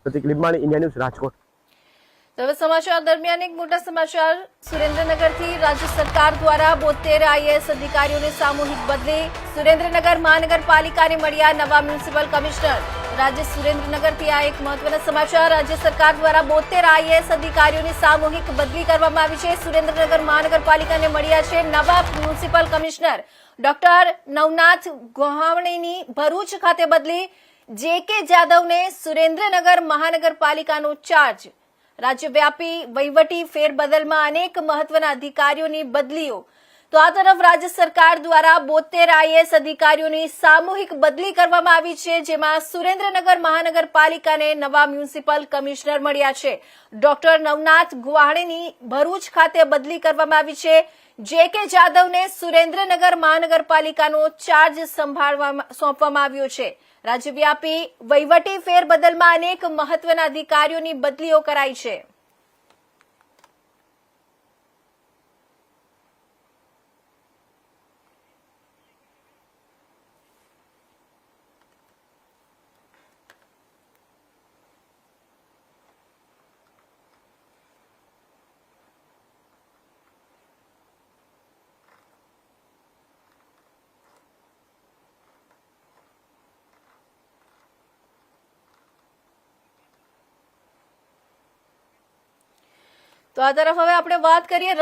પ્રતિક Limbani, India news, Rajkot. તો હવે સમાચાર દરમિયાન એક મોટા સમાચાર સુરેન્દ્રનગરથી રાજ્ય સરકાર દ્વારા 72 આઈએએસ અધિકારીઓને સામૂહિક બદલી। સુરેન્દ્રનગર મહાનગરપાલિકાને મળ્યા નવા મ્યુનિસિપલ કમિશનર। રાજ્ય સુરેન્દ્રનગરથી આ એક મહત્વના સમાચાર। રાજ્ય સરકાર દ્વારા 72 આઈએએસ અધિકારીઓની સામૂહિક બદલી કરવામાં આવી છે। સુરેન્દ્રનગર મહાનગરપાલિકાને મળ્યા છે નવા મ્યુનિસિપલ કમિશનર। ડોક્ટર નવનાથ ગોહાવણેની ભરૂચ ખાતે બદલી। જે.કે. જાદવને સુરેન્દ્રનગર મહાનગરપાલિકાનો ચાર્જ। રાજ્યવ્યાપી વહીવટી ફેરબદલમાં અનેક મહત્વના અધિકારીઓની બદલીઓ। તો આ તરફ રાજ્ય સરકાર દ્વારા 72 આઈએએસ અધિકારીઓની સામૂહિક બદલી કરવામાં આવી છે, જેમાં સુરેન્દ્રનગર મહાનગરપાલિકાને નવા મ્યુનિસિપલ કમિશનર મળ્યા છે। ડોક્ટર નવનાથ ગુહાણીની ભરૂચ ખાતે બદલી કરવામાં આવી છે। જે.કે. જાદવને સુરેન્દ્રનગર મહાનગરપાલિકાનો ચાર્જ સોંપવામાં આવ્યો છે। રાજ્યવ્યાપી વહીવટી ફેરબદલમાં અનેક મહત્વના અધિકારીઓની બદલીઓ કરાઈ છે। તો આ તરફ હવે આપણે વાત કરીએ